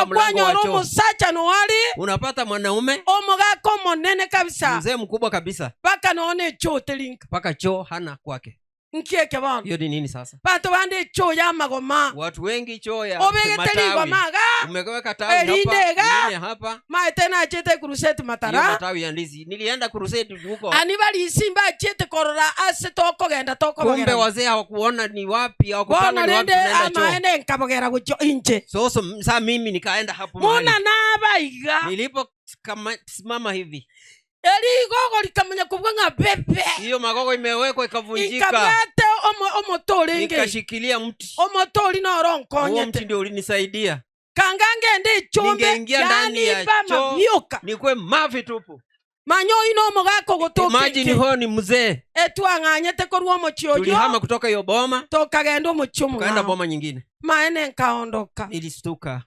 kufunga mlango wa choo. Unapata mwanaume omugako monene kabisa, mzee mkubwa kabisa, paka naone choo telinka, paka choo hana kwake. Nkieke bana. Hiyo ni nini sasa? Bato bande choo ya magoma. Watu wengi choo ya matawi. Umeweka tawi hapa. Maitena achete crusade Matara. Hiyo matawi ya ndizi. Nilienda crusade huko. Anibali isimba achete korora ase toko genda toko bagera. Kumbe wazee hawakuona ni wapi, hawakupanga ni wapi tunaenda choo. Maende nkabogera gucho inje. So saa mimi nikaenda hapo mahali. Muna nabaiga. Nilipo kama simama hivi. Eli gogo likamenya kubwanga bebe. Hiyo magogo imewekwa ikavunjika. Ikabate omotori nge. Nikashikilia mti. Omotori na ronkonye. Huo mti ndio ulinisaidia. Kangange ndi chombe. Ningeingia ndani ya choo. Nikwe mavi tupu. Manyo ino mogako gotoke. Imagine ho ni mzee. Etu anganyete ko ruo mochiojo. Tulihama kutoka hiyo boma. Tokagenda mochumu. Kaenda boma nyingine. Maene nkaondoka. Nilistuka.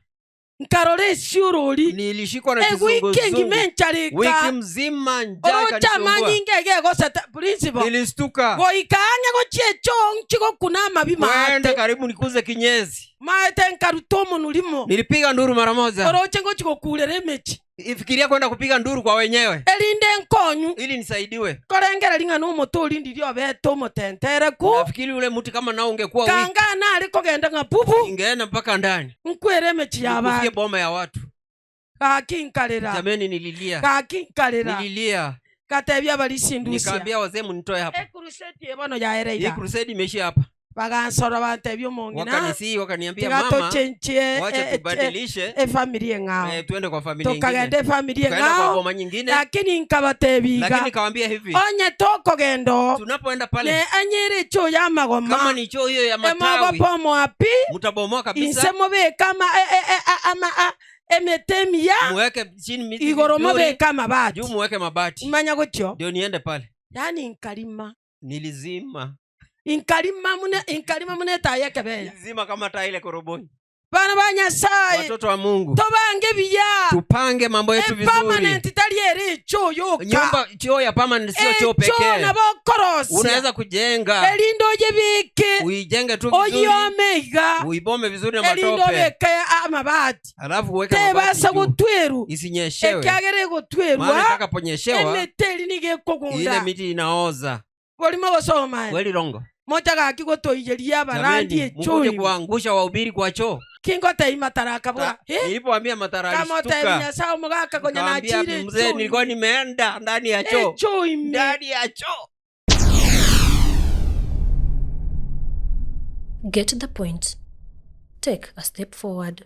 Nkarole shuruli. Nilishikwa na kizunguzungu. Wiki mzima njaa kanisumbua. Manyingege gosata principal. Nilistuka. Goikanya gochecho nchiko kunama bima. Wende karibu nikuze kinyezi. Maete nkarutomo nulimo. Nilipiga nduru mara moja. Oroche ngochiko kulere mechi. Ifikiria kwenda kupiga nduru kwa wenyewe. Elinde nkonyu. Ili nisaidiwe. Korengera linga no motori ndirio beto motentere ku. Nafikiri ule mti kama nao ungekuwa wiki. Kanga na aliko genda ngapupu. Ingeenda mpaka ndani. Nkwere mechi ya ba. Kufikia boma ya watu. Kakinkalera. Jameni nililia. Kakinkalera. Nililia. Katebya balisindusia. Nikaambia wazee mnitoe hapa. Crusade yebono ya ereida. Hii crusade imeisha hapa. Bagansora bantebyo mongina. Wakaniambia mama. Wacha tubadilishe. Familia ngao. Tuende kwa familia nyingine. Tukagende familia ngao. Tukaenda kwa boma nyingine. Lakini nkabatebiga. Lakini kawaambia hivi. Onye toko gendo. Tunapoenda pale. Ne anyere choo ya magoma. Kama ni choo hiyo ya matawi. Emabomo api. Mutabomoa kabisa. Insemo be kama emetemia. Muweke chini miti. Igoromo be kama bati. Juu muweke mabati. Manya gocho. Ndio niende pale. Yani nkalima. Nilizima. Inkalima mune taye kebe. Nilizima kama taa ile koroboni. Bana banya sai. Watoto wa Mungu. Tobange biya. Tupange mambo yetu vizuri. Permanent taliere choo yoka. Nyumba choo ya permanent sio choo pekee. Choo na bokorosi. Unaweza kujenga. Elindo jebike. Uijenge tu vizuri. Oyomega. Uibome vizuri na matope. Elindo beke amabati. Alafu uweke mabati. Tebasa gutweru. Isinyeshewe. Ekagere gutweru. Maana itakaponyeshewa. Emeteli nige kokunda. Ile miti inaoza. Golimo gosoma. Kweli rongo. Moja gaki gotoijeria barandi echoo. Mmoja kuangusha wahubiri kwa choo. Kingote Matara kabwa. Nilipoambia Matara alishtuka. Kama utainya sawa mgaka kwenye na chile. Mzee nilikuwa nimeenda ndani ya choo. Ndani ya choo. Get the point. Take a step forward.